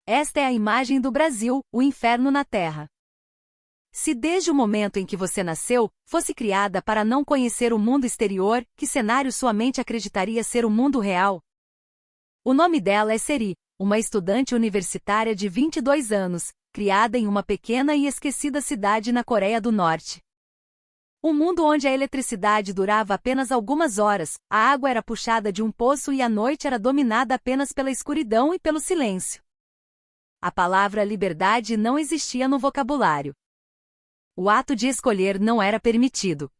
Esta é a imagem do Brasil, o inferno na Terra. Se desde o momento em que você nasceu, fosse criada para não conhecer o mundo exterior, que cenário sua mente acreditaria ser o mundo real? O nome dela é Seri, uma estudante universitária de 22 anos, criada em uma pequena e esquecida cidade na Coreia do Norte. Um mundo onde a eletricidade durava apenas algumas horas, a água era puxada de um poço e a noite era dominada apenas pela escuridão e pelo silêncio. A palavra liberdade não existia no vocabulário. O ato de escolher não era permitido.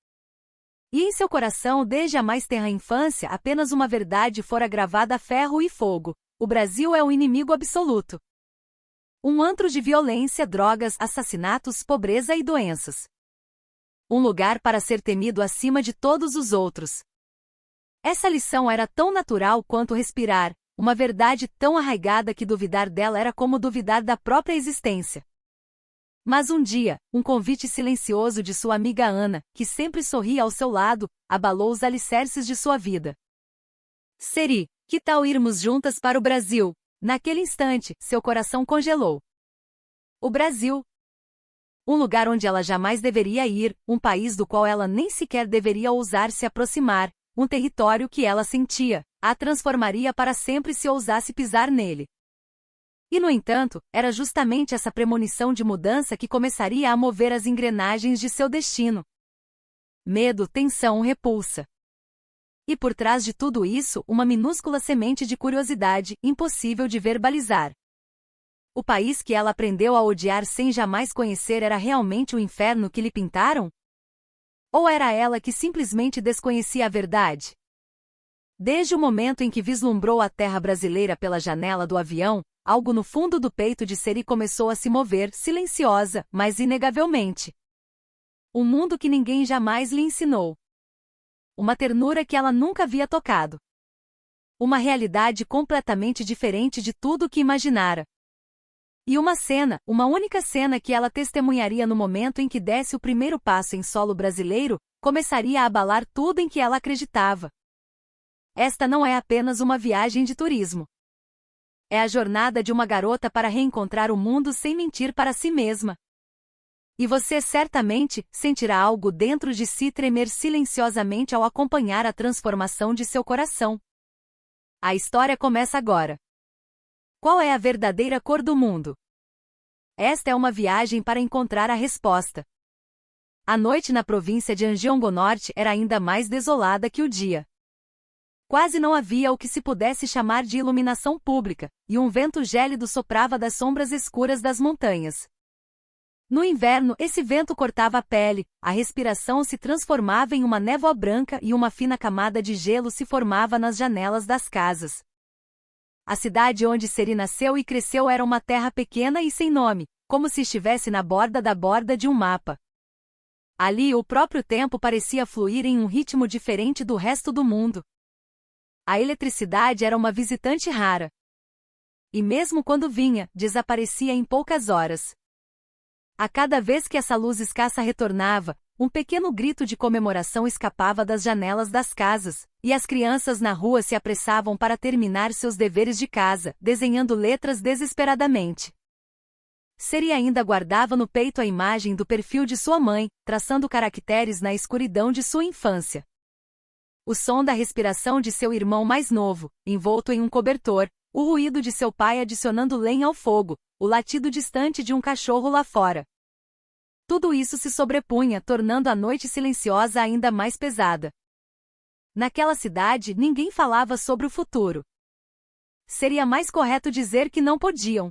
E em seu coração, desde a mais tenra infância, apenas uma verdade fora gravada a ferro e fogo: o Brasil é o inimigo absoluto. Um antro de violência, drogas, assassinatos, pobreza e doenças. Um lugar para ser temido acima de todos os outros. Essa lição era tão natural quanto respirar, uma verdade tão arraigada que duvidar dela era como duvidar da própria existência. Mas um dia, um convite silencioso de sua amiga Ana, que sempre sorria ao seu lado, abalou os alicerces de sua vida. Seri, que tal irmos juntas para o Brasil? Naquele instante, seu coração congelou. O Brasil. Um lugar onde ela jamais deveria ir, um país do qual ela nem sequer deveria ousar se aproximar, um território que ela sentia, a transformaria para sempre se ousasse pisar nele. E no entanto, era justamente essa premonição de mudança que começaria a mover as engrenagens de seu destino. Medo, tensão, repulsa. E por trás de tudo isso, uma minúscula semente de curiosidade, impossível de verbalizar. O país que ela aprendeu a odiar sem jamais conhecer era realmente o inferno que lhe pintaram? Ou era ela que simplesmente desconhecia a verdade? Desde o momento em que vislumbrou a terra brasileira pela janela do avião, algo no fundo do peito de Seri começou a se mover, silenciosa, mas inegavelmente. Um mundo que ninguém jamais lhe ensinou. Uma ternura que ela nunca havia tocado. Uma realidade completamente diferente de tudo o que imaginara. E uma cena, uma única cena que ela testemunharia no momento em que desse o primeiro passo em solo brasileiro, começaria a abalar tudo em que ela acreditava. Esta não é apenas uma viagem de turismo. É a jornada de uma garota para reencontrar o mundo sem mentir para si mesma. E você certamente sentirá algo dentro de si tremer silenciosamente ao acompanhar a transformação de seu coração. A história começa agora. Qual é a verdadeira cor do mundo? Esta é uma viagem para encontrar a resposta. A noite na província de Anjeongo Norte era ainda mais desolada que o dia. Quase não havia o que se pudesse chamar de iluminação pública, e um vento gélido soprava das sombras escuras das montanhas. No inverno, esse vento cortava a pele, a respiração se transformava em uma névoa branca e uma fina camada de gelo se formava nas janelas das casas. A cidade onde Seri nasceu e cresceu era uma terra pequena e sem nome, como se estivesse na borda da borda de um mapa. Ali o próprio tempo parecia fluir em um ritmo diferente do resto do mundo. A eletricidade era uma visitante rara. E mesmo quando vinha, desaparecia em poucas horas. A cada vez que essa luz escassa retornava, um pequeno grito de comemoração escapava das janelas das casas, e as crianças na rua se apressavam para terminar seus deveres de casa, desenhando letras desesperadamente. Seri ainda guardava no peito a imagem do perfil de sua mãe, traçando caracteres na escuridão de sua infância. O som da respiração de seu irmão mais novo, envolto em um cobertor, o ruído de seu pai adicionando lenha ao fogo, o latido distante de um cachorro lá fora. Tudo isso se sobrepunha, tornando a noite silenciosa ainda mais pesada. Naquela cidade, ninguém falava sobre o futuro. Seria mais correto dizer que não podiam.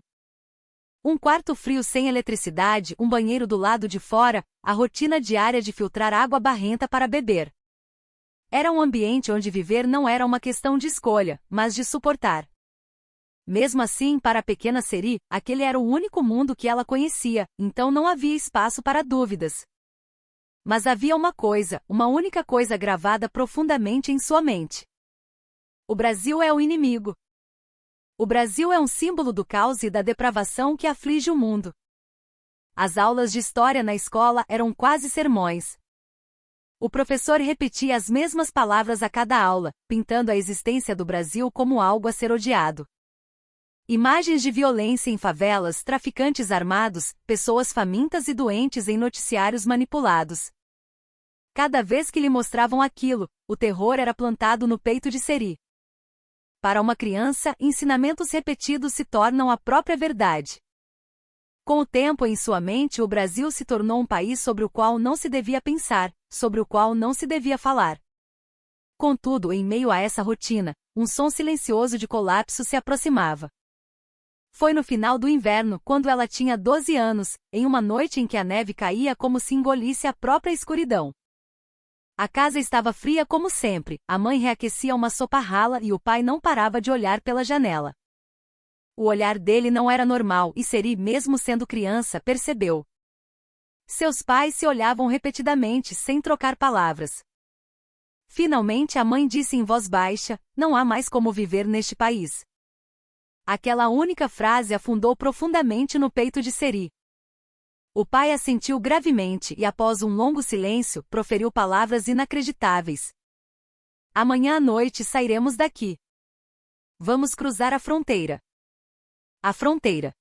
Um quarto frio sem eletricidade, um banheiro do lado de fora, a rotina diária de filtrar água barrenta para beber. Era um ambiente onde viver não era uma questão de escolha, mas de suportar. Mesmo assim, para a pequena Seri, aquele era o único mundo que ela conhecia, então não havia espaço para dúvidas. Mas havia uma única coisa gravada profundamente em sua mente. O Brasil é o inimigo. O Brasil é um símbolo do caos e da depravação que aflige o mundo. As aulas de história na escola eram quase sermões. O professor repetia as mesmas palavras a cada aula, pintando a existência do Brasil como algo a ser odiado. Imagens de violência em favelas, traficantes armados, pessoas famintas e doentes em noticiários manipulados. Cada vez que lhe mostravam aquilo, o terror era plantado no peito de Seri. Para uma criança, ensinamentos repetidos se tornam a própria verdade. Com o tempo em sua mente, o Brasil se tornou um país sobre o qual não se devia pensar, sobre o qual não se devia falar. Contudo, em meio a essa rotina, um som silencioso de colapso se aproximava. Foi no final do inverno, quando ela tinha 12 anos, em uma noite em que a neve caía como se engolisse a própria escuridão. A casa estava fria como sempre, a mãe reaquecia uma sopa rala e o pai não parava de olhar pela janela. O olhar dele não era normal e Seri, mesmo sendo criança, percebeu. Seus pais se olhavam repetidamente, sem trocar palavras. Finalmente a mãe disse em voz baixa: "Não há mais como viver neste país." Aquela única frase afundou profundamente no peito de Seri. O pai assentiu gravemente e, após um longo silêncio, proferiu palavras inacreditáveis. "Amanhã à noite sairemos daqui. Vamos cruzar a fronteira." A fronteira.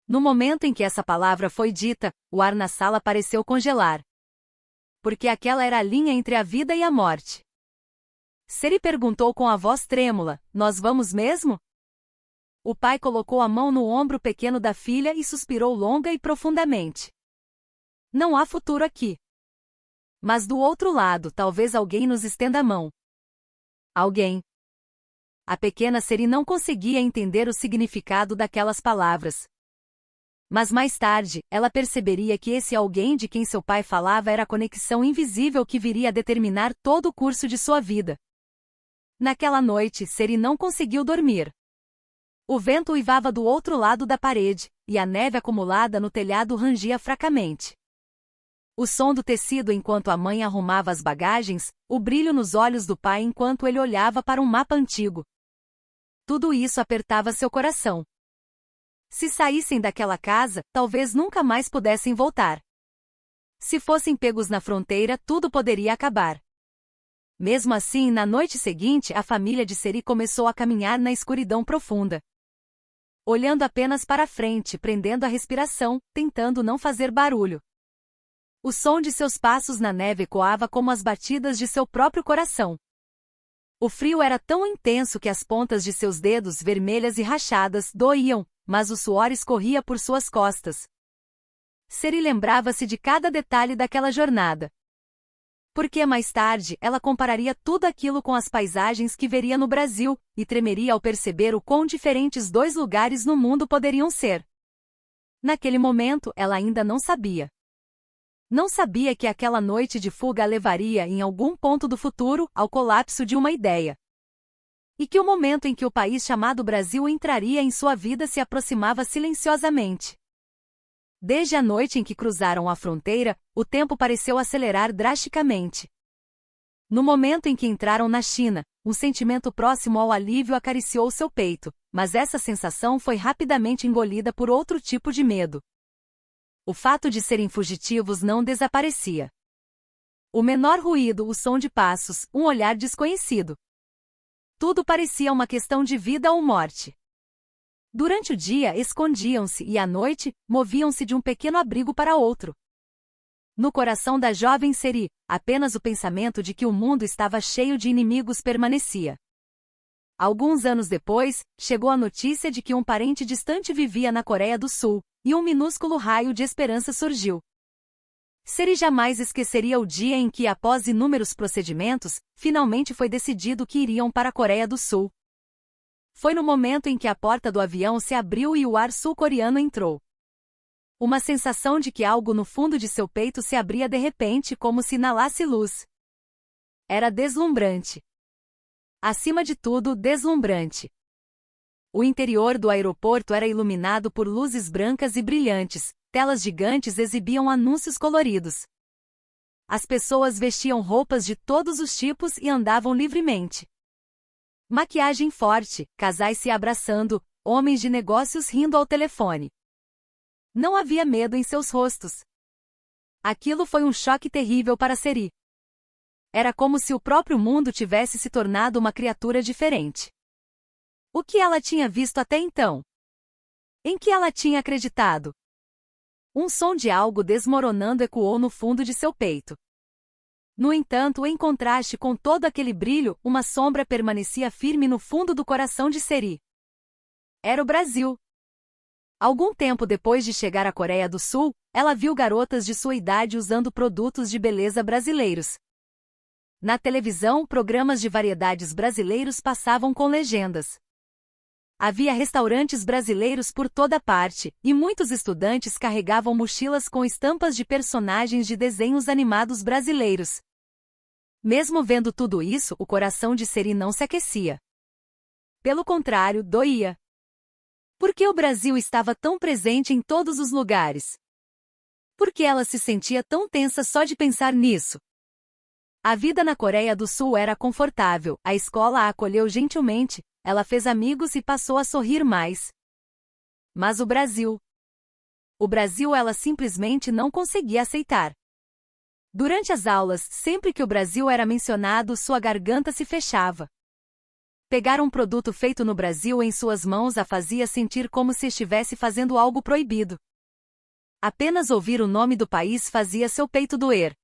No momento em que essa palavra foi dita, o ar na sala pareceu congelar. Porque aquela era a linha entre a vida e a morte. Seri perguntou com a voz trêmula: "Nós vamos mesmo?" O pai colocou a mão no ombro pequeno da filha e suspirou longa e profundamente. "Não há futuro aqui. Mas do outro lado, talvez alguém nos estenda a mão." Alguém. A pequena Seri não conseguia entender o significado daquelas palavras. Mas mais tarde, ela perceberia que esse alguém de quem seu pai falava era a conexão invisível que viria a determinar todo o curso de sua vida. Naquela noite, Seri não conseguiu dormir. O vento uivava do outro lado da parede, e a neve acumulada no telhado rangia fracamente. O som do tecido enquanto a mãe arrumava as bagagens, o brilho nos olhos do pai enquanto ele olhava para um mapa antigo. Tudo isso apertava seu coração. Se saíssem daquela casa, talvez nunca mais pudessem voltar. Se fossem pegos na fronteira, tudo poderia acabar. Mesmo assim, na noite seguinte, a família de Seri começou a caminhar na escuridão profunda. Olhando apenas para frente, prendendo a respiração, tentando não fazer barulho. O som de seus passos na neve ecoava como as batidas de seu próprio coração. O frio era tão intenso que as pontas de seus dedos, vermelhas e rachadas, doíam, mas o suor escorria por suas costas. Seri lembrava-se de cada detalhe daquela jornada. Porque mais tarde ela compararia tudo aquilo com as paisagens que veria no Brasil, e tremeria ao perceber o quão diferentes dois lugares no mundo poderiam ser. Naquele momento, ela ainda não sabia. Não sabia que aquela noite de fuga a levaria, em algum ponto do futuro, ao colapso de uma ideia. E que o momento em que o país chamado Brasil entraria em sua vida se aproximava silenciosamente. Desde a noite em que cruzaram a fronteira, o tempo pareceu acelerar drasticamente. No momento em que entraram na China, um sentimento próximo ao alívio acariciou seu peito, mas essa sensação foi rapidamente engolida por outro tipo de medo. O fato de serem fugitivos não desaparecia. O menor ruído, o som de passos, um olhar desconhecido. Tudo parecia uma questão de vida ou morte. Durante o dia escondiam-se e à noite, moviam-se de um pequeno abrigo para outro. No coração da jovem Seri, apenas o pensamento de que o mundo estava cheio de inimigos permanecia. Alguns anos depois, chegou a notícia de que um parente distante vivia na Coreia do Sul, e um minúsculo raio de esperança surgiu. Seri jamais esqueceria o dia em que, após inúmeros procedimentos, finalmente foi decidido que iriam para a Coreia do Sul. Foi no momento em que a porta do avião se abriu e o ar sul-coreano entrou. Uma sensação de que algo no fundo de seu peito se abria de repente como se inalasse luz. Era deslumbrante. Acima de tudo, deslumbrante. O interior do aeroporto era iluminado por luzes brancas e brilhantes, telas gigantes exibiam anúncios coloridos. As pessoas vestiam roupas de todos os tipos e andavam livremente. Maquiagem forte, casais se abraçando, homens de negócios rindo ao telefone. Não havia medo em seus rostos. Aquilo foi um choque terrível para Seri. Era como se o próprio mundo tivesse se tornado uma criatura diferente. O que ela tinha visto até então? Em que ela tinha acreditado? Um som de algo desmoronando ecoou no fundo de seu peito. No entanto, em contraste com todo aquele brilho, uma sombra permanecia firme no fundo do coração de Seri. Era o Brasil. Algum tempo depois de chegar à Coreia do Sul, ela viu garotas de sua idade usando produtos de beleza brasileiros. Na televisão, programas de variedades brasileiros passavam com legendas. Havia restaurantes brasileiros por toda parte, e muitos estudantes carregavam mochilas com estampas de personagens de desenhos animados brasileiros. Mesmo vendo tudo isso, o coração de Seri não se aquecia. Pelo contrário, doía. Por que o Brasil estava tão presente em todos os lugares? Por que ela se sentia tão tensa só de pensar nisso? A vida na Coreia do Sul era confortável, a escola a acolheu gentilmente, ela fez amigos e passou a sorrir mais. Mas o Brasil? O Brasil ela simplesmente não conseguia aceitar. Durante as aulas, sempre que o Brasil era mencionado, sua garganta se fechava. Pegar um produto feito no Brasil em suas mãos a fazia sentir como se estivesse fazendo algo proibido. Apenas ouvir o nome do país fazia seu peito doer.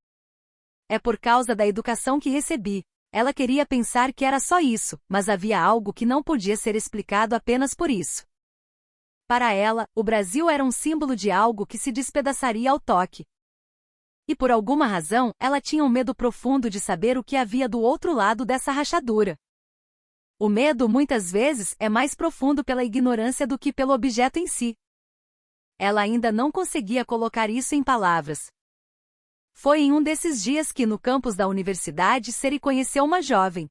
É por causa da educação que recebi. Ela queria pensar que era só isso, mas havia algo que não podia ser explicado apenas por isso. Para ela, o Brasil era um símbolo de algo que se despedaçaria ao toque. E por alguma razão, ela tinha um medo profundo de saber o que havia do outro lado dessa rachadura. O medo, muitas vezes, é mais profundo pela ignorância do que pelo objeto em si. Ela ainda não conseguia colocar isso em palavras. Foi em um desses dias que, no campus da universidade, Seri conheceu uma jovem.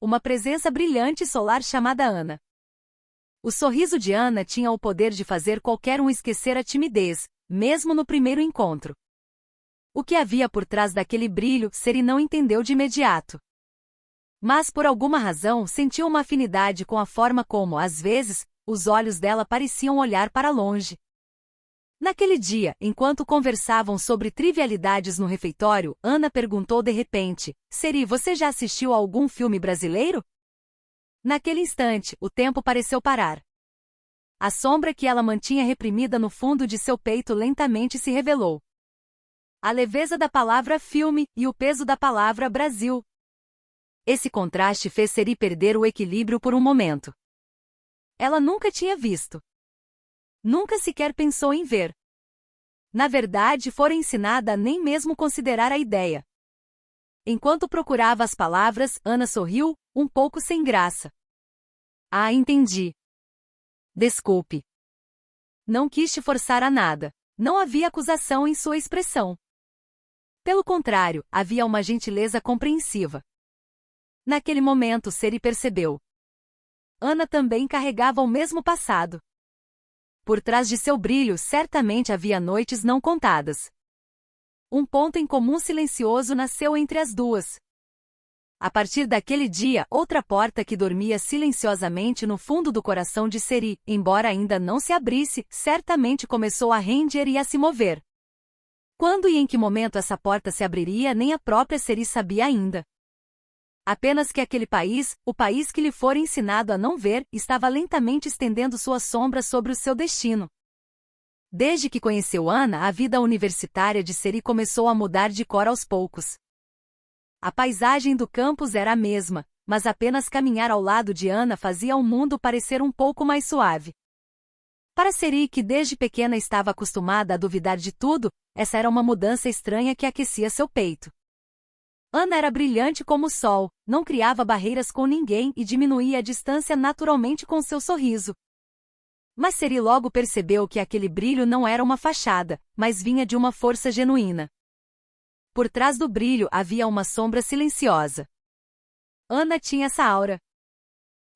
Uma presença brilhante e solar chamada Ana. O sorriso de Ana tinha o poder de fazer qualquer um esquecer a timidez, mesmo no primeiro encontro. O que havia por trás daquele brilho, Seri não entendeu de imediato. Mas, por alguma razão, sentiu uma afinidade com a forma como, às vezes, os olhos dela pareciam olhar para longe. Naquele dia, enquanto conversavam sobre trivialidades no refeitório, Ana perguntou de repente: Seri, você já assistiu a algum filme brasileiro? Naquele instante, o tempo pareceu parar. A sombra que ela mantinha reprimida no fundo de seu peito lentamente se revelou. A leveza da palavra filme e o peso da palavra Brasil. Esse contraste fez Seri perder o equilíbrio por um momento. Ela nunca tinha visto. Nunca sequer pensou em ver. Na verdade, fora ensinada a nem mesmo considerar a ideia. Enquanto procurava as palavras, Ana sorriu, um pouco sem graça. Ah, entendi. Desculpe. Não quis te forçar a nada. Não havia acusação em sua expressão. Pelo contrário, havia uma gentileza compreensiva. Naquele momento, Seri percebeu. Ana também carregava o mesmo passado. Por trás de seu brilho certamente havia noites não contadas. Um ponto em comum silencioso nasceu entre as duas. A partir daquele dia, outra porta que dormia silenciosamente no fundo do coração de Seri, embora ainda não se abrisse, certamente começou a render e a se mover. Quando e em que momento essa porta se abriria, nem a própria Seri sabia ainda. Apenas que aquele país, o país que lhe fora ensinado a não ver, estava lentamente estendendo sua sombra sobre o seu destino. Desde que conheceu Ana, a vida universitária de Seri começou a mudar de cor aos poucos. A paisagem do campus era a mesma, mas apenas caminhar ao lado de Ana fazia o mundo parecer um pouco mais suave. Para Seri, que desde pequena estava acostumada a duvidar de tudo, essa era uma mudança estranha que aquecia seu peito. Ana era brilhante como o sol, não criava barreiras com ninguém e diminuía a distância naturalmente com seu sorriso. Mas Seri logo percebeu que aquele brilho não era uma fachada, mas vinha de uma força genuína. Por trás do brilho havia uma sombra silenciosa. Ana tinha essa aura.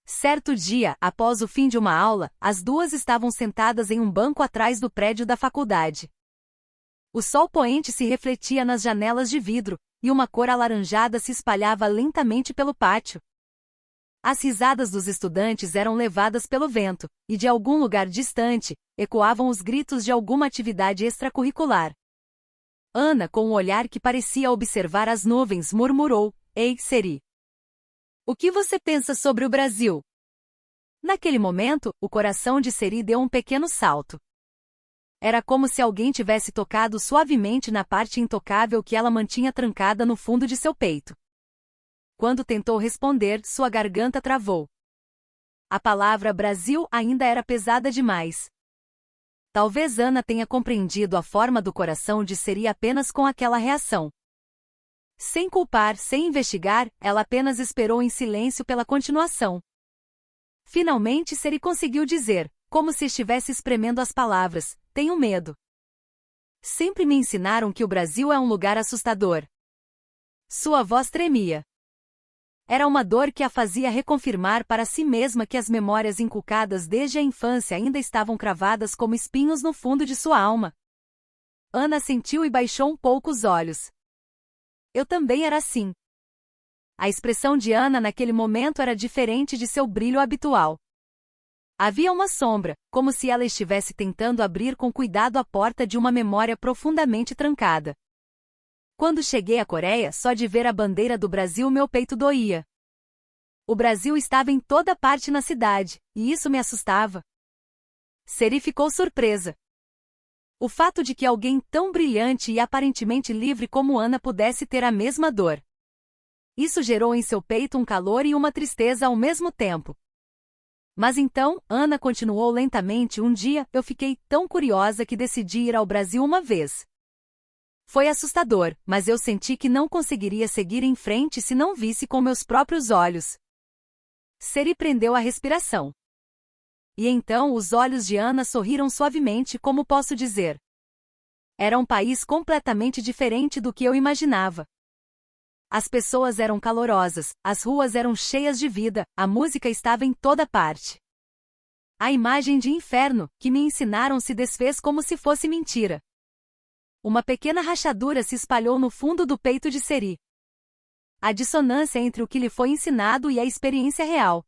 Certo dia, após o fim de uma aula, as duas estavam sentadas em um banco atrás do prédio da faculdade. O sol poente se refletia nas janelas de vidro, e uma cor alaranjada se espalhava lentamente pelo pátio. As risadas dos estudantes eram levadas pelo vento, e de algum lugar distante, ecoavam os gritos de alguma atividade extracurricular. Ana, com um olhar que parecia observar as nuvens, murmurou: Ei, Seri. O que você pensa sobre o Brasil? Naquele momento, o coração de Seri deu um pequeno salto. Era como se alguém tivesse tocado suavemente na parte intocável que ela mantinha trancada no fundo de seu peito. Quando tentou responder, sua garganta travou. A palavra Brasil ainda era pesada demais. Talvez Ana tenha compreendido a forma do coração de Seri apenas com aquela reação. Sem culpar, sem investigar, ela apenas esperou em silêncio pela continuação. Finalmente Seri conseguiu dizer, como se estivesse espremendo as palavras: tenho medo. Sempre me ensinaram que o Brasil é um lugar assustador. Sua voz tremia. Era uma dor que a fazia reconfirmar para si mesma que as memórias inculcadas desde a infância ainda estavam cravadas como espinhos no fundo de sua alma. Ana sentiu e baixou um pouco os olhos. Eu também era assim. A expressão de Ana naquele momento era diferente de seu brilho habitual. Havia uma sombra, como se ela estivesse tentando abrir com cuidado a porta de uma memória profundamente trancada. Quando cheguei à Coreia, só de ver a bandeira do Brasil meu peito doía. O Brasil estava em toda parte na cidade, e isso me assustava. Seri ficou surpresa. O fato de que alguém tão brilhante e aparentemente livre como Ana pudesse ter a mesma dor. Isso gerou em seu peito um calor e uma tristeza ao mesmo tempo. Mas então, Ana continuou lentamente: um dia, eu fiquei tão curiosa que decidi ir ao Brasil uma vez. Foi assustador, mas eu senti que não conseguiria seguir em frente se não visse com meus próprios olhos. Seri prendeu a respiração. E então os olhos de Ana sorriram suavemente, como posso dizer. Era um país completamente diferente do que eu imaginava. As pessoas eram calorosas, as ruas eram cheias de vida, a música estava em toda parte. A imagem de inferno, que me ensinaram, se desfez como se fosse mentira. Uma pequena rachadura se espalhou no fundo do peito de Seri. A dissonância entre o que lhe foi ensinado e a experiência real.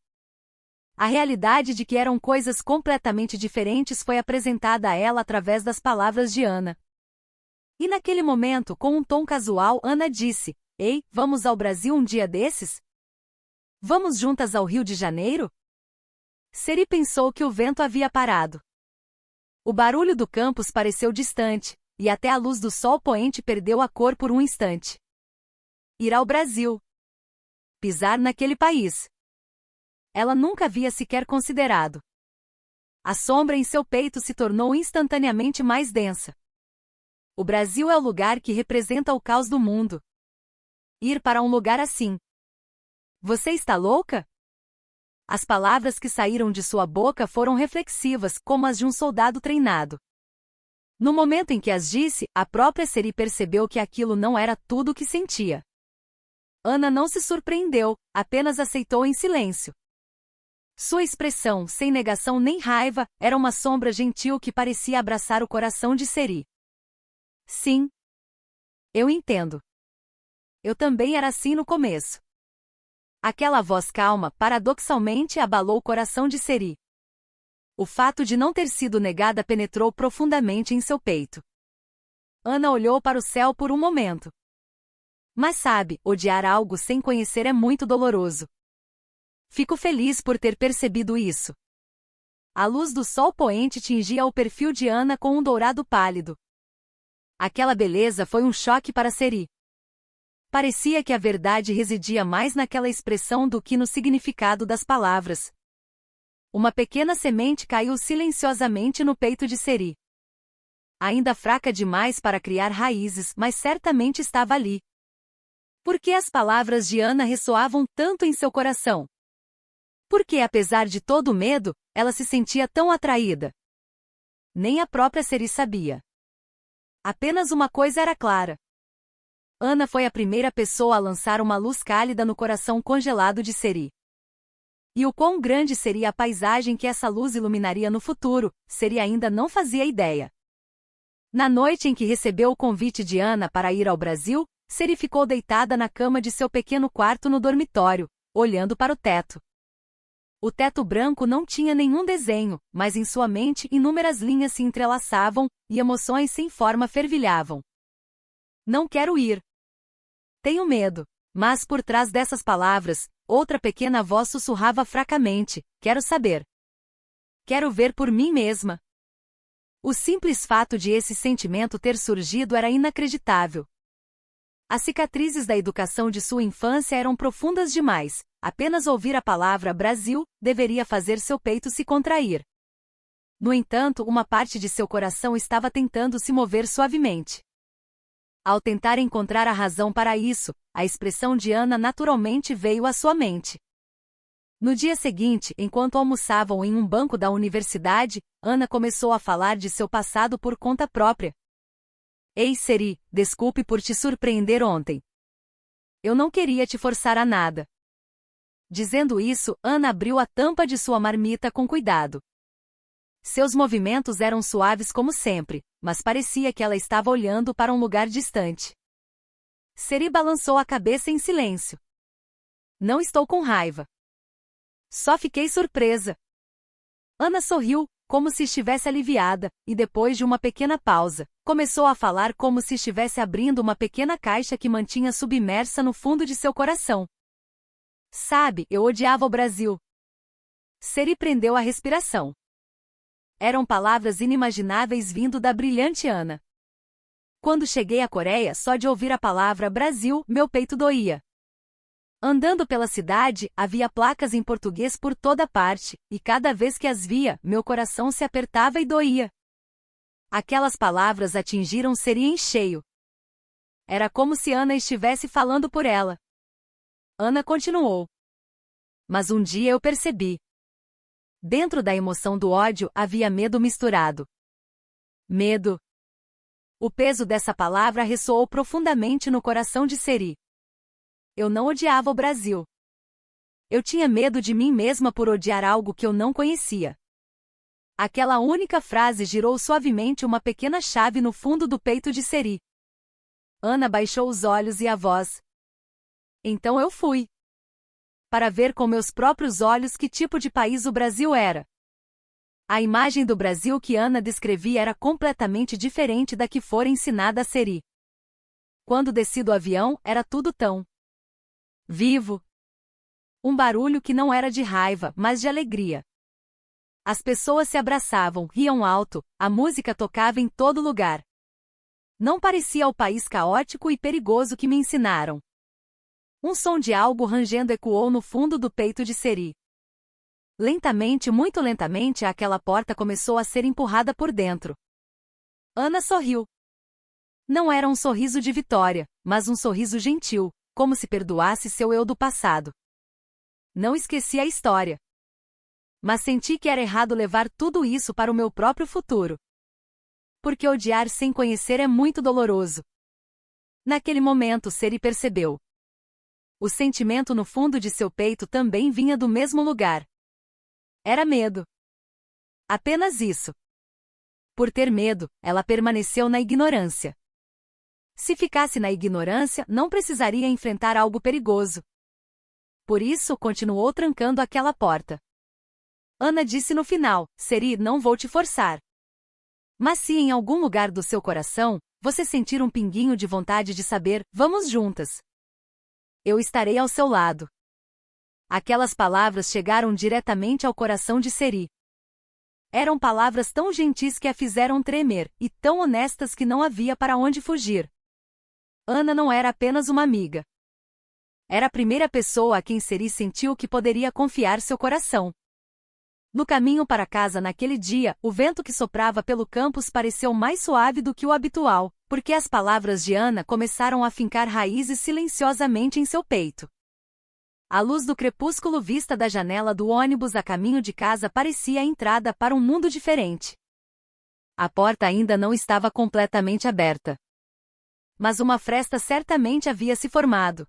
A realidade de que eram coisas completamente diferentes foi apresentada a ela através das palavras de Ana. E naquele momento, com um tom casual, Ana disse: Ei, vamos ao Brasil um dia desses? Vamos juntas ao Rio de Janeiro? Seri pensou que o vento havia parado. O barulho do campus pareceu distante, e até a luz do sol poente perdeu a cor por um instante. Ir ao Brasil. Pisar naquele país. Ela nunca havia sequer considerado. A sombra em seu peito se tornou instantaneamente mais densa. O Brasil é o lugar que representa o caos do mundo. Ir para um lugar assim. Você está louca? As palavras que saíram de sua boca foram reflexivas, como as de um soldado treinado. No momento em que as disse, a própria Seri percebeu que aquilo não era tudo o que sentia. Ana não se surpreendeu, apenas aceitou em silêncio. Sua expressão, sem negação nem raiva, era uma sombra gentil que parecia abraçar o coração de Seri. Sim. Eu entendo. Eu também era assim no começo. Aquela voz calma, paradoxalmente, abalou o coração de Seri. O fato de não ter sido negada penetrou profundamente em seu peito. Ana olhou para o céu por um momento. Mas sabe, odiar algo sem conhecer é muito doloroso. Fico feliz por ter percebido isso. A luz do sol poente tingia o perfil de Ana com um dourado pálido. Aquela beleza foi um choque para Seri. Parecia que a verdade residia mais naquela expressão do que no significado das palavras. Uma pequena semente caiu silenciosamente no peito de Seri. Ainda fraca demais para criar raízes, mas certamente estava ali. Por que as palavras de Ana ressoavam tanto em seu coração? Porque, apesar de todo o medo, ela se sentia tão atraída. Nem a própria Seri sabia. Apenas uma coisa era clara. Ana foi a primeira pessoa a lançar uma luz cálida no coração congelado de Seri. E o quão grande seria a paisagem que essa luz iluminaria no futuro, Seri ainda não fazia ideia. Na noite em que recebeu o convite de Ana para ir ao Brasil, Seri ficou deitada na cama de seu pequeno quarto no dormitório, olhando para o teto. O teto branco não tinha nenhum desenho, mas em sua mente inúmeras linhas se entrelaçavam, e emoções sem forma fervilhavam. Não quero ir. Tenho medo. Mas por trás dessas palavras, outra pequena voz sussurrava fracamente: quero saber. Quero ver por mim mesma. O simples fato de esse sentimento ter surgido era inacreditável. As cicatrizes da educação de sua infância eram profundas demais. Apenas ouvir a palavra Brasil deveria fazer seu peito se contrair. No entanto, uma parte de seu coração estava tentando se mover suavemente. Ao tentar encontrar a razão para isso, a expressão de Ana naturalmente veio à sua mente. No dia seguinte, enquanto almoçavam em um banco da universidade, Ana começou a falar de seu passado por conta própria. Ei, Seri, desculpe por te surpreender ontem. Eu não queria te forçar a nada. Dizendo isso, Ana abriu a tampa de sua marmita com cuidado. Seus movimentos eram suaves como sempre, mas parecia que ela estava olhando para um lugar distante. Seri balançou a cabeça em silêncio. Não estou com raiva. Só fiquei surpresa. Ana sorriu, como se estivesse aliviada, e depois de uma pequena pausa, começou a falar como se estivesse abrindo uma pequena caixa que mantinha submersa no fundo de seu coração. Sabe, eu odiava o Brasil. Seri prendeu a respiração. Eram palavras inimagináveis vindo da brilhante Ana. Quando cheguei à Coreia, só de ouvir a palavra Brasil, meu peito doía. Andando pela cidade, havia placas em português por toda parte, e cada vez que as via, meu coração se apertava e doía. Aquelas palavras atingiram Seri em cheio. Era como se Ana estivesse falando por ela. Ana continuou. Mas um dia eu percebi. Dentro da emoção do ódio havia medo misturado. Medo. O peso dessa palavra ressoou profundamente no coração de Seri. Eu não odiava o Brasil. Eu tinha medo de mim mesma por odiar algo que eu não conhecia. Aquela única frase girou suavemente uma pequena chave no fundo do peito de Seri. Ana baixou os olhos e a voz. Então eu fui. Para ver com meus próprios olhos que tipo de país o Brasil era. A imagem do Brasil que Ana descrevia era completamente diferente da que fora ensinada a Seri. Quando desci do avião, era tudo tão vivo. Um barulho que não era de raiva, mas de alegria. As pessoas se abraçavam, riam alto, a música tocava em todo lugar. Não parecia o país caótico e perigoso que me ensinaram. Um som de algo rangendo ecoou no fundo do peito de Seri. Lentamente, muito lentamente, aquela porta começou a ser empurrada por dentro. Ana sorriu. Não era um sorriso de vitória, mas um sorriso gentil, como se perdoasse seu eu do passado. Não esqueci a história. Mas senti que era errado levar tudo isso para o meu próprio futuro. Porque odiar sem conhecer é muito doloroso. Naquele momento, Seri percebeu. O sentimento no fundo de seu peito também vinha do mesmo lugar. Era medo. Apenas isso. Por ter medo, ela permaneceu na ignorância. Se ficasse na ignorância, não precisaria enfrentar algo perigoso. Por isso, continuou trancando aquela porta. Ana disse no final: Seri, não vou te forçar. Mas se em algum lugar do seu coração, você sentir um pinguinho de vontade de saber, vamos juntas. Eu estarei ao seu lado. Aquelas palavras chegaram diretamente ao coração de Seri. Eram palavras tão gentis que a fizeram tremer, e tão honestas que não havia para onde fugir. Ana não era apenas uma amiga. Era a primeira pessoa a quem Seri sentiu que poderia confiar seu coração. No caminho para casa naquele dia, o vento que soprava pelo campus pareceu mais suave do que o habitual, porque as palavras de Ana começaram a fincar raízes silenciosamente em seu peito. A luz do crepúsculo vista da janela do ônibus a caminho de casa parecia a entrada para um mundo diferente. A porta ainda não estava completamente aberta. Mas uma fresta certamente havia se formado.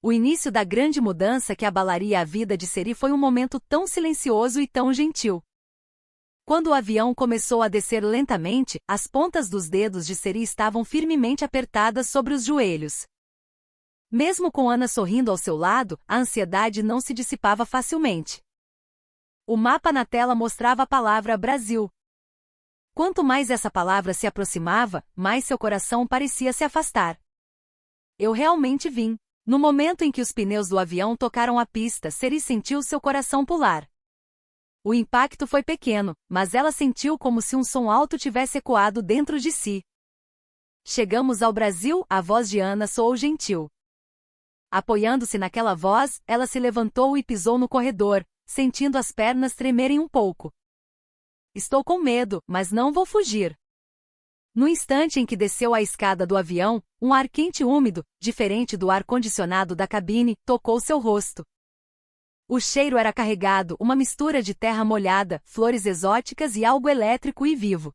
O início da grande mudança que abalaria a vida de Seri foi um momento tão silencioso e tão gentil. Quando o avião começou a descer lentamente, as pontas dos dedos de Seri estavam firmemente apertadas sobre os joelhos. Mesmo com Ana sorrindo ao seu lado, a ansiedade não se dissipava facilmente. O mapa na tela mostrava a palavra Brasil. Quanto mais essa palavra se aproximava, mais seu coração parecia se afastar. Eu realmente vim, No momento em que os pneus do avião tocaram a pista, Seri sentiu seu coração pular. O impacto foi pequeno, mas ela sentiu como se um som alto tivesse ecoado dentro de si. Chegamos ao Brasil, a voz de Ana soou gentil. Apoiando-se naquela voz, ela se levantou e pisou no corredor, sentindo as pernas tremerem um pouco. Estou com medo, mas não vou fugir. No instante em que desceu a escada do avião, um ar quente e úmido, diferente do ar-condicionado da cabine, tocou seu rosto. O cheiro era carregado, uma mistura de terra molhada, flores exóticas e algo elétrico e vivo.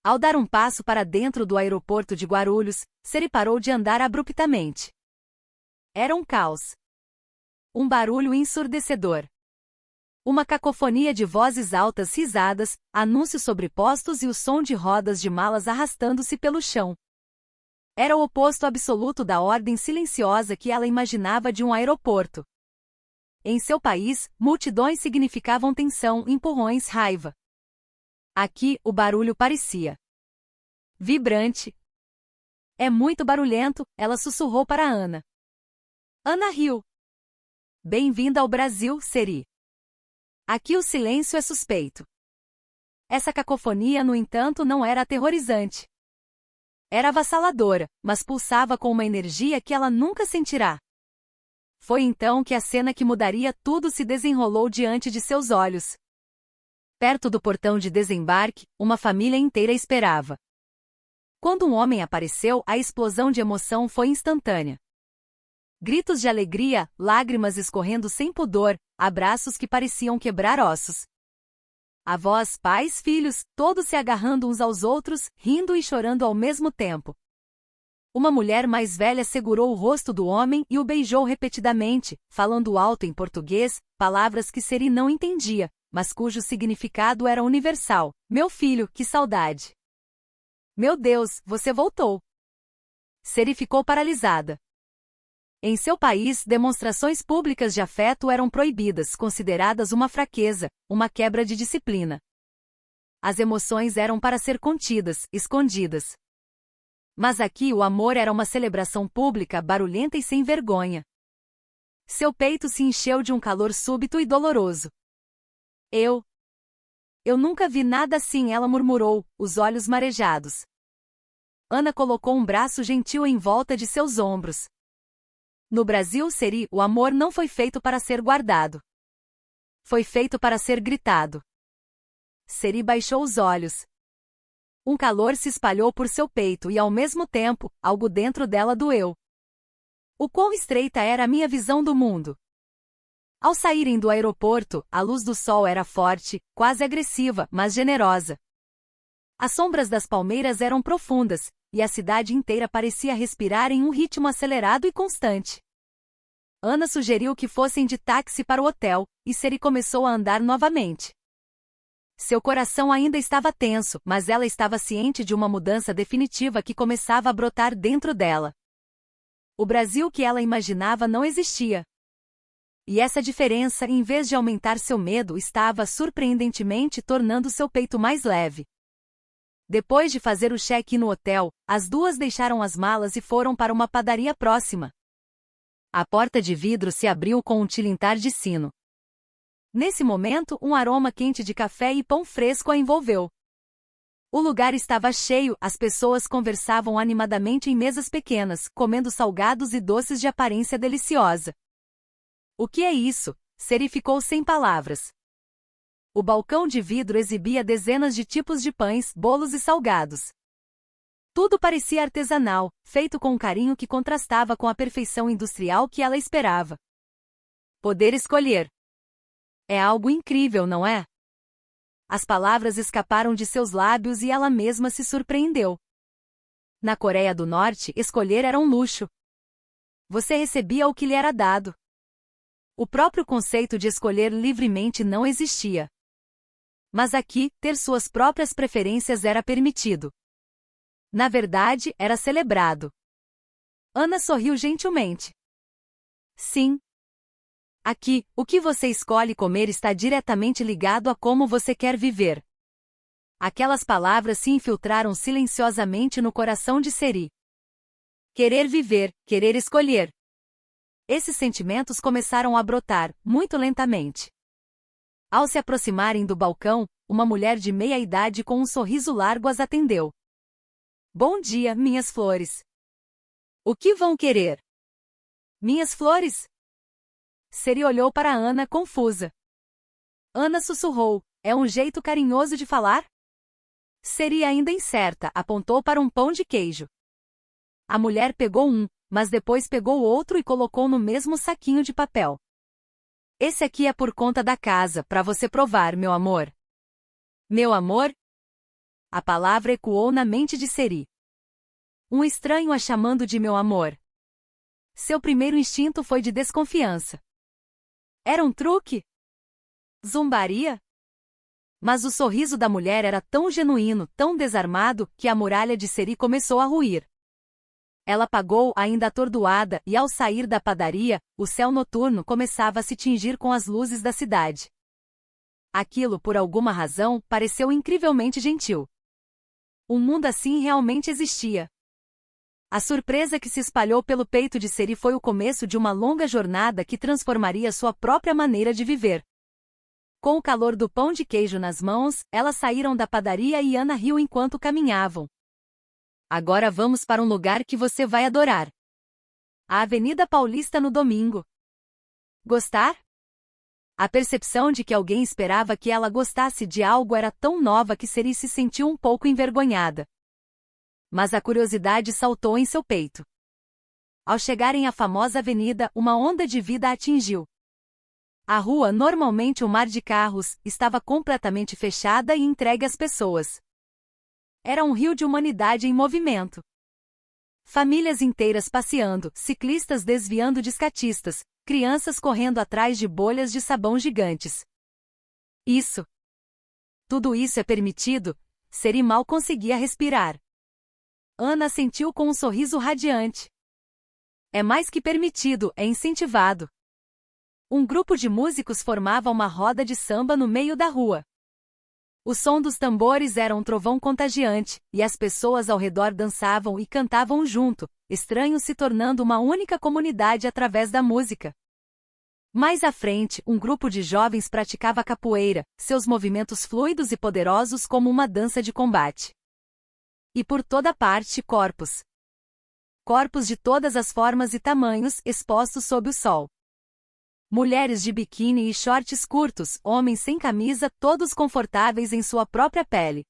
Ao dar um passo para dentro do aeroporto de Guarulhos, Seri parou de andar abruptamente. Era um caos. Um barulho ensurdecedor. Uma cacofonia de vozes altas, risadas, anúncios sobrepostos e o som de rodas de malas arrastando-se pelo chão. Era o oposto absoluto da ordem silenciosa que ela imaginava de um aeroporto. Em seu país, multidões significavam tensão, empurrões, raiva. Aqui, o barulho parecia vibrante. É muito barulhento, ela sussurrou para Ana. Ana riu. Bem-vinda ao Brasil, Seri. Aqui o silêncio é suspeito. Essa cacofonia, no entanto, não era aterrorizante. Era avassaladora, mas pulsava com uma energia que ela nunca sentirá. Foi então que a cena que mudaria tudo se desenrolou diante de seus olhos. Perto do portão de desembarque, uma família inteira esperava. Quando um homem apareceu, a explosão de emoção foi instantânea. Gritos de alegria, lágrimas escorrendo sem pudor, abraços que pareciam quebrar ossos. Avós, pais, filhos, todos se agarrando uns aos outros, rindo e chorando ao mesmo tempo. Uma mulher mais velha segurou o rosto do homem e o beijou repetidamente, falando alto em português, palavras que Seri não entendia, mas cujo significado era universal. Meu filho, que saudade! Meu Deus, você voltou! Seri ficou paralisada. Em seu país, demonstrações públicas de afeto eram proibidas, consideradas uma fraqueza, uma quebra de disciplina. As emoções eram para ser contidas, escondidas. Mas aqui o amor era uma celebração pública, barulhenta e sem vergonha. Seu peito se encheu de um calor súbito e doloroso. Eu nunca vi nada assim, ela murmurou, os olhos marejados. Ana colocou um braço gentil em volta de seus ombros. No Brasil, Seri, o amor não foi feito para ser guardado. Foi feito para ser gritado. Seri baixou os olhos. Um calor se espalhou por seu peito e, ao mesmo tempo, algo dentro dela doeu. O quão estreita era a minha visão do mundo. Ao saírem do aeroporto, a luz do sol era forte, quase agressiva, mas generosa. As sombras das palmeiras eram profundas, e a cidade inteira parecia respirar em um ritmo acelerado e constante. Ana sugeriu que fossem de táxi para o hotel, e Seri começou a andar novamente. Seu coração ainda estava tenso, mas ela estava ciente de uma mudança definitiva que começava a brotar dentro dela. O Brasil que ela imaginava não existia. E essa diferença, em vez de aumentar seu medo, estava surpreendentemente tornando seu peito mais leve. Depois de fazer o check-in no hotel, as duas deixaram as malas e foram para uma padaria próxima. A porta de vidro se abriu com um tilintar de sino. Nesse momento, um aroma quente de café e pão fresco a envolveu. O lugar estava cheio, as pessoas conversavam animadamente em mesas pequenas, comendo salgados e doces de aparência deliciosa. O que é isso? Seri ficou sem palavras. O balcão de vidro exibia dezenas de tipos de pães, bolos e salgados. Tudo parecia artesanal, feito com um carinho que contrastava com a perfeição industrial que ela esperava. Poder escolher. É algo incrível, não é? As palavras escaparam de seus lábios e ela mesma se surpreendeu. Na Coreia do Norte, escolher era um luxo. Você recebia o que lhe era dado. O próprio conceito de escolher livremente não existia. Mas aqui, ter suas próprias preferências era permitido. Na verdade, era celebrado. Ana sorriu gentilmente. Sim. Aqui, o que você escolhe comer está diretamente ligado a como você quer viver. Aquelas palavras se infiltraram silenciosamente no coração de Seri. Querer viver, querer escolher. Esses sentimentos começaram a brotar, muito lentamente. Ao se aproximarem do balcão, uma mulher de meia idade com um sorriso largo as atendeu. Bom dia, minhas flores. O que vão querer? Minhas flores? Seri olhou para Ana confusa. Ana sussurrou, é um jeito carinhoso de falar? Seri, ainda incerta, apontou para um pão de queijo. A mulher pegou um, mas depois pegou outro e colocou no mesmo saquinho de papel. Esse aqui é por conta da casa, para você provar, meu amor. Meu amor? A palavra ecoou na mente de Seri. Um estranho a chamando de meu amor. Seu primeiro instinto foi de desconfiança. Era um truque? Zombaria? Mas o sorriso da mulher era tão genuíno, tão desarmado, que a muralha de Seri começou a ruir. Ela pagou, ainda atordoada, e ao sair da padaria, o céu noturno começava a se tingir com as luzes da cidade. Aquilo, por alguma razão, pareceu incrivelmente gentil. Um mundo assim realmente existia. A surpresa que se espalhou pelo peito de Seri foi o começo de uma longa jornada que transformaria sua própria maneira de viver. Com o calor do pão de queijo nas mãos, elas saíram da padaria e Ana riu enquanto caminhavam. Agora vamos para um lugar que você vai adorar. A Avenida Paulista no domingo. Gostar? A percepção de que alguém esperava que ela gostasse de algo era tão nova que Seri se sentiu um pouco envergonhada. Mas a curiosidade saltou em seu peito. Ao chegarem à famosa avenida, uma onda de vida a atingiu. A rua, normalmente um mar de carros, estava completamente fechada e entregue às pessoas. Era um rio de humanidade em movimento. Famílias inteiras passeando, ciclistas desviando de escatistas, crianças correndo atrás de bolhas de sabão gigantes. Tudo isso é permitido? Seri mal conseguia respirar. Ana sentiu com um sorriso radiante. É mais que permitido, é incentivado. Um grupo de músicos formava uma roda de samba no meio da rua. O som dos tambores era um trovão contagiante, e as pessoas ao redor dançavam e cantavam junto, estranhos se tornando uma única comunidade através da música. Mais à frente, um grupo de jovens praticava capoeira, seus movimentos fluidos e poderosos como uma dança de combate. E por toda parte, corpos. Corpos de todas as formas e tamanhos, expostos sob o sol. Mulheres de biquíni e shorts curtos, homens sem camisa, todos confortáveis em sua própria pele.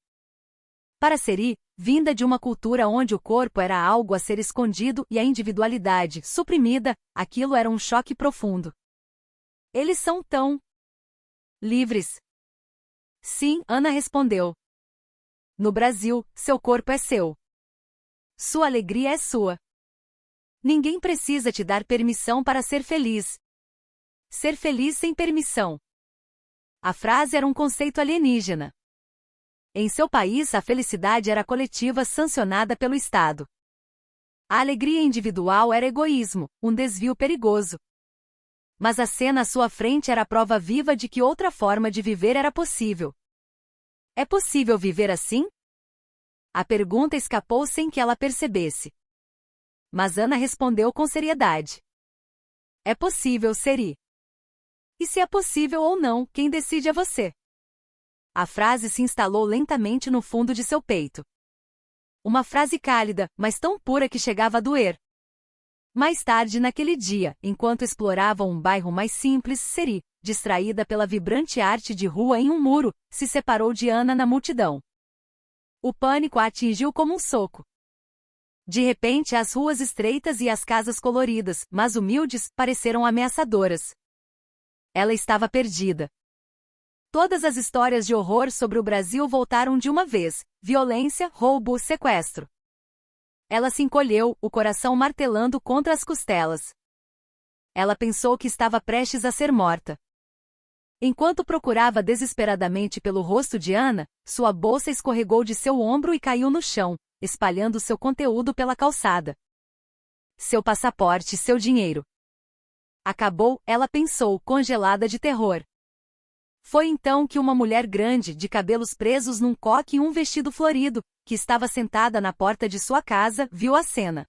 Para Seri, vinda de uma cultura onde o corpo era algo a ser escondido e a individualidade suprimida, aquilo era um choque profundo. Eles são tão livres. Sim, Ana respondeu. No Brasil, seu corpo é seu. Sua alegria é sua. Ninguém precisa te dar permissão para ser feliz. Ser feliz sem permissão. A frase era um conceito alienígena. Em seu país, a felicidade era coletiva sancionada pelo Estado. A alegria individual era egoísmo, um desvio perigoso. Mas a cena à sua frente era a prova viva de que outra forma de viver era possível. É possível viver assim? A pergunta escapou sem que ela percebesse. Mas Ana respondeu com seriedade. É possível, Seri. E se é possível ou não, quem decide é você. A frase se instalou lentamente no fundo de seu peito. Uma frase cálida, mas tão pura que chegava a doer. Mais tarde naquele dia, enquanto exploravam um bairro mais simples, Seri, distraída pela vibrante arte de rua em um muro, se separou de Ana na multidão. O pânico a atingiu como um soco. De repente, as ruas estreitas e as casas coloridas, mas humildes, pareceram ameaçadoras. Ela estava perdida. Todas as histórias de horror sobre o Brasil voltaram de uma vez: violência, roubo, sequestro. Ela se encolheu, o coração martelando contra as costelas. Ela pensou que estava prestes a ser morta. Enquanto procurava desesperadamente pelo rosto de Ana, sua bolsa escorregou de seu ombro e caiu no chão, espalhando seu conteúdo pela calçada. Seu passaporte, seu dinheiro. Acabou, ela pensou, congelada de terror. Foi então que uma mulher grande, de cabelos presos num coque e um vestido florido, que estava sentada na porta de sua casa, viu a cena.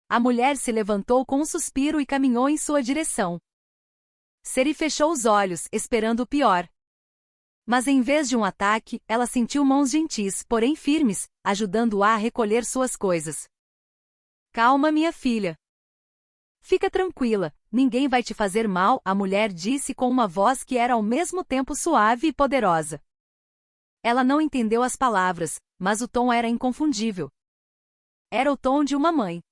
A mulher se levantou com um suspiro e caminhou em sua direção. Seri fechou os olhos, esperando o pior. Mas em vez de um ataque, ela sentiu mãos gentis, porém firmes, ajudando-a a recolher suas coisas. Calma, minha filha. Fica tranquila, ninguém vai te fazer mal, a mulher disse com uma voz que era ao mesmo tempo suave e poderosa. Ela não entendeu as palavras, mas o tom era inconfundível. Era o tom de uma mãe.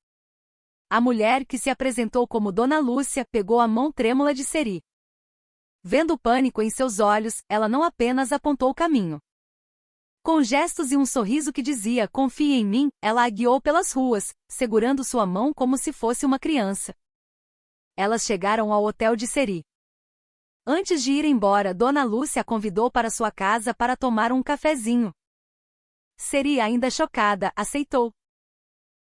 A mulher, que se apresentou como Dona Lúcia, pegou a mão trêmula de Seri. Vendo o pânico em seus olhos, ela não apenas apontou o caminho. Com gestos e um sorriso que dizia, confie em mim, ela a guiou pelas ruas, segurando sua mão como se fosse uma criança. Elas chegaram ao hotel de Seri. Antes de ir embora, Dona Lúcia a convidou para sua casa para tomar um cafezinho. Seri, ainda chocada, aceitou.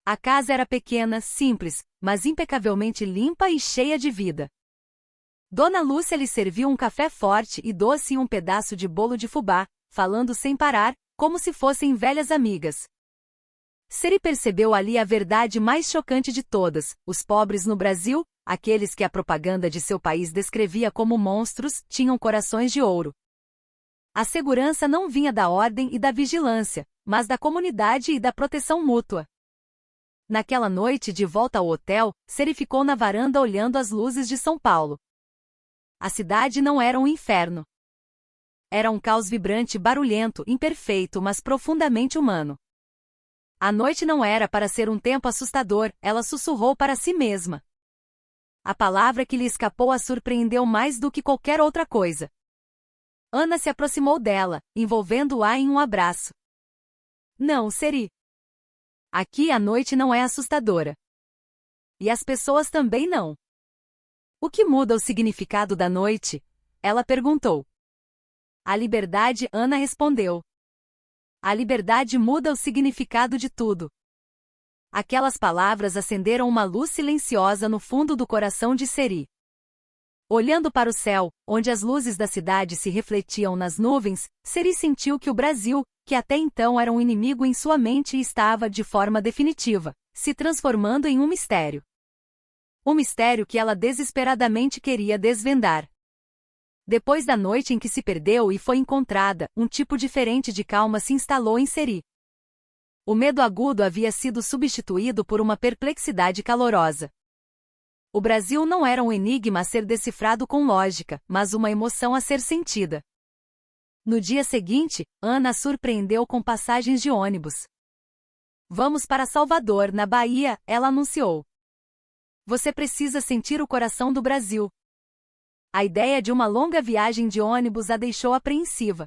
A casa era pequena, simples, mas impecavelmente limpa e cheia de vida. Dona Lúcia lhe serviu um café forte e doce e um pedaço de bolo de fubá, falando sem parar, como se fossem velhas amigas. Seri percebeu ali a verdade mais chocante de todas: os pobres no Brasil, aqueles que a propaganda de seu país descrevia como monstros, tinham corações de ouro. A segurança não vinha da ordem e da vigilância, mas da comunidade e da proteção mútua. Naquela noite, de volta ao hotel, Seri ficou na varanda olhando as luzes de São Paulo. A cidade não era um inferno. Era um caos vibrante, barulhento, imperfeito, mas profundamente humano. A noite não era para ser um tempo assustador, ela sussurrou para si mesma. A palavra que lhe escapou a surpreendeu mais do que qualquer outra coisa. Ana se aproximou dela, envolvendo-a em um abraço. Não, Seri. Aqui a noite não é assustadora. E as pessoas também não. O que muda o significado da noite? Ela perguntou. A liberdade, Ana respondeu. A liberdade muda o significado de tudo. Aquelas palavras acenderam uma luz silenciosa no fundo do coração de Seri. Olhando para o céu, onde as luzes da cidade se refletiam nas nuvens, Seri sentiu que o Brasil, que até então era um inimigo em sua mente, estava, de forma definitiva, se transformando em um mistério. Um mistério que ela desesperadamente queria desvendar. Depois da noite em que se perdeu e foi encontrada, um tipo diferente de calma se instalou em Seri. O medo agudo havia sido substituído por uma perplexidade calorosa. O Brasil não era um enigma a ser decifrado com lógica, mas uma emoção a ser sentida. No dia seguinte, Ana a surpreendeu com passagens de ônibus. Vamos para Salvador, na Bahia, ela anunciou. Você precisa sentir o coração do Brasil. A ideia de uma longa viagem de ônibus a deixou apreensiva.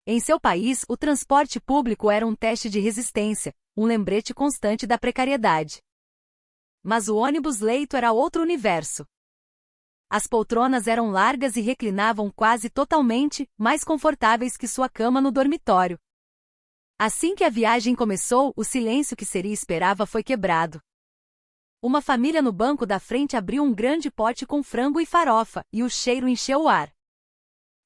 Em seu país, o transporte público era um teste de resistência, um lembrete constante da precariedade. Mas o ônibus-leito era outro universo. As poltronas eram largas e reclinavam quase totalmente, mais confortáveis que sua cama no dormitório. Assim que a viagem começou, o silêncio que Seri esperava foi quebrado. Uma família no banco da frente abriu um grande pote com frango e farofa, e o cheiro encheu o ar.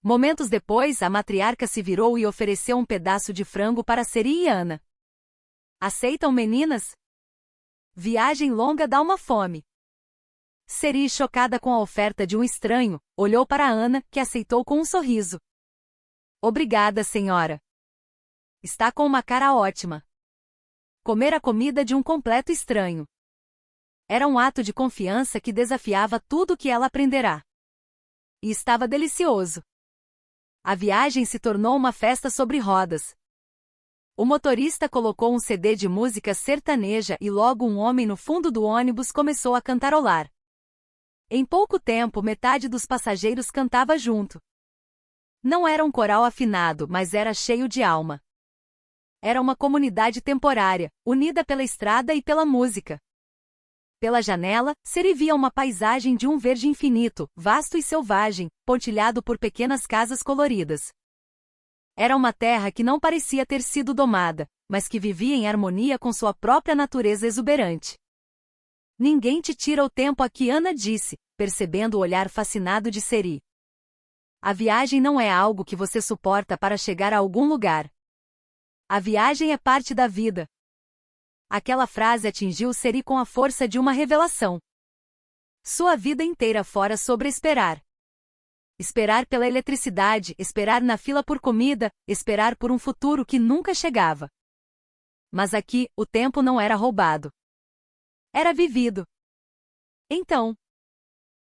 Momentos depois, a matriarca se virou e ofereceu um pedaço de frango para Seri e Ana. Aceitam, meninas? Viagem longa dá uma fome. Seri, chocada com a oferta de um estranho, olhou para Ana, que aceitou com um sorriso. Obrigada, senhora. Está com uma cara ótima. Comer a comida de um completo estranho. Era um ato de confiança que desafiava tudo o que ela aprenderá. E estava delicioso. A viagem se tornou uma festa sobre rodas. O motorista colocou um CD de música sertaneja e logo um homem no fundo do ônibus começou a cantarolar. Em pouco tempo, metade dos passageiros cantava junto. Não era um coral afinado, mas era cheio de alma. Era uma comunidade temporária, unida pela estrada e pela música. Pela janela, Seri via uma paisagem de um verde infinito, vasto e selvagem, pontilhado por pequenas casas coloridas. Era uma terra que não parecia ter sido domada, mas que vivia em harmonia com sua própria natureza exuberante. Ninguém te tira o tempo aqui, Ana disse, percebendo o olhar fascinado de Seri. A viagem não é algo que você suporta para chegar a algum lugar. A viagem é parte da vida. Aquela frase atingiu Seri com a força de uma revelação. Sua vida inteira fora sobre esperar. Esperar pela eletricidade, esperar na fila por comida, esperar por um futuro que nunca chegava. Mas aqui, o tempo não era roubado. Era vivido. Então,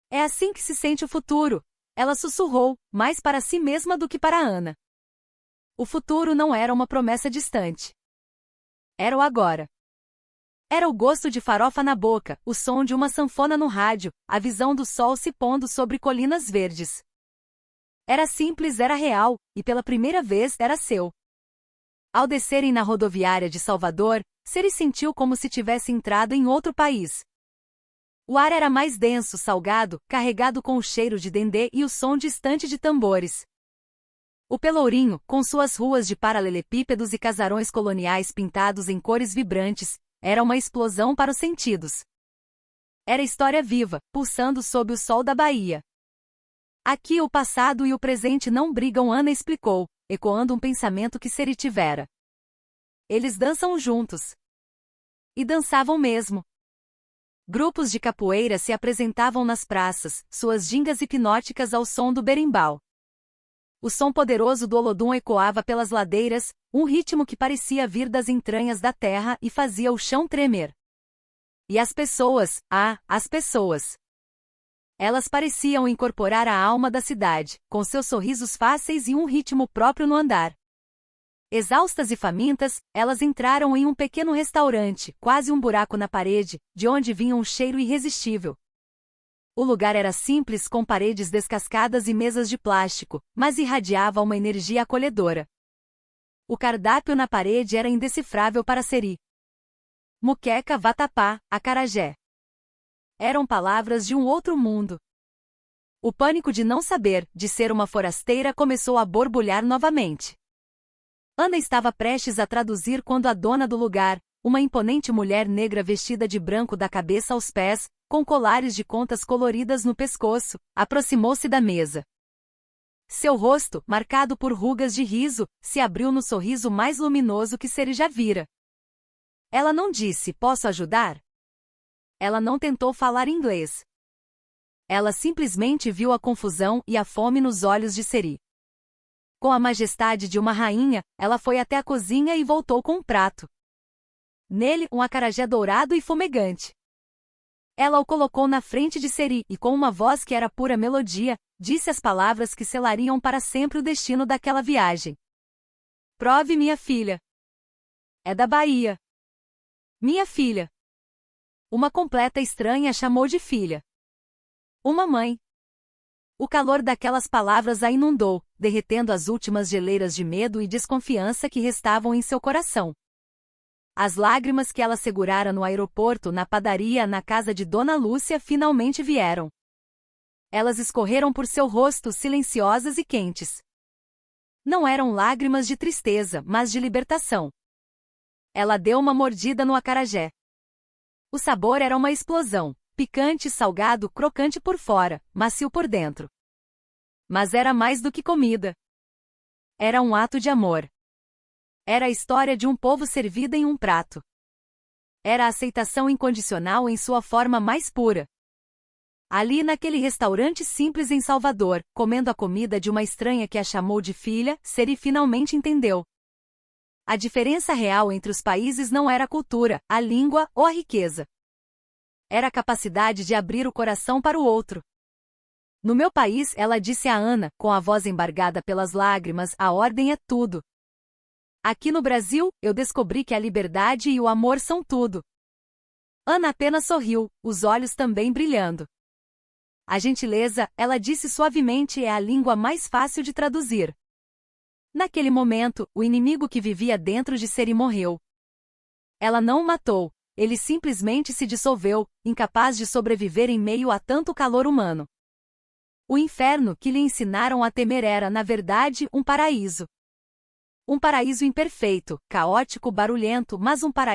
é assim que se sente o futuro, ela sussurrou, mais para si mesma do que para Ana. O futuro não era uma promessa distante. Era o agora. Era o gosto de farofa na boca, o som de uma sanfona no rádio, a visão do sol se pondo sobre colinas verdes. Era simples, era real, e pela primeira vez era seu. Ao descerem na rodoviária de Salvador, Seri sentiu como se tivesse entrado em outro país. O ar era mais denso, salgado, carregado com o cheiro de dendê e o som distante de tambores. O Pelourinho, com suas ruas de paralelepípedos e casarões coloniais pintados em cores vibrantes, era uma explosão para os sentidos. Era história viva, pulsando sob o sol da Bahia. Aqui o passado e o presente não brigam, Ana explicou, ecoando um pensamento que Seri tivera. Eles dançam juntos. E dançavam mesmo. Grupos de capoeira se apresentavam nas praças, suas gingas hipnóticas ao som do berimbau. O som poderoso do Olodum ecoava pelas ladeiras, um ritmo que parecia vir das entranhas da terra e fazia o chão tremer. E as pessoas, as pessoas. Elas pareciam incorporar a alma da cidade, com seus sorrisos fáceis e um ritmo próprio no andar. Exaustas e famintas, elas entraram em um pequeno restaurante, quase um buraco na parede, de onde vinha um cheiro irresistível. O lugar era simples, com paredes descascadas e mesas de plástico, mas irradiava uma energia acolhedora. O cardápio na parede era indecifrável para Seri. Muqueca, vatapá, acarajé. Eram palavras de um outro mundo. O pânico de não saber, de ser uma forasteira, começou a borbulhar novamente. Ana estava prestes a traduzir quando a dona do lugar, uma imponente mulher negra vestida de branco da cabeça aos pés, com colares de contas coloridas no pescoço, aproximou-se da mesa. Seu rosto, marcado por rugas de riso, se abriu no sorriso mais luminoso que Seri já vira. Ela não disse, posso ajudar? Ela não tentou falar inglês. Ela simplesmente viu a confusão e a fome nos olhos de Seri. Com a majestade de uma rainha, ela foi até a cozinha e voltou com um prato. Nele, um acarajé dourado e fumegante. Ela o colocou na frente de Seri e, com uma voz que era pura melodia, disse as palavras que selariam para sempre o destino daquela viagem. Prove, minha filha. É da Bahia. Minha filha. Uma completa estranha chamou de filha. Uma mãe. O calor daquelas palavras a inundou, derretendo as últimas geleiras de medo e desconfiança que restavam em seu coração. As lágrimas que ela segurara no aeroporto, na padaria, na casa de Dona Lúcia finalmente vieram. Elas escorreram por seu rosto, silenciosas e quentes. Não eram lágrimas de tristeza, mas de libertação. Ela deu uma mordida no acarajé. O sabor era uma explosão, picante, salgado, crocante por fora, macio por dentro. Mas era mais do que comida. Era um ato de amor. Era a história de um povo servida em um prato. Era a aceitação incondicional em sua forma mais pura. Ali naquele restaurante simples em Salvador, comendo a comida de uma estranha que a chamou de filha, Seri finalmente entendeu. A diferença real entre os países não era a cultura, a língua ou a riqueza. Era a capacidade de abrir o coração para o outro. No meu país, ela disse a Ana, com a voz embargada pelas lágrimas, a ordem é tudo. Aqui no Brasil, eu descobri que a liberdade e o amor são tudo. Ana apenas sorriu, os olhos também brilhando. A gentileza, ela disse suavemente, é a língua mais fácil de traduzir. Naquele momento, o inimigo que vivia dentro de Seri morreu. Ela não o matou, ele simplesmente se dissolveu, incapaz de sobreviver em meio a tanto calor humano. O inferno que lhe ensinaram a temer era, na verdade, um paraíso. Um paraíso imperfeito, caótico, barulhento, mas um paraíso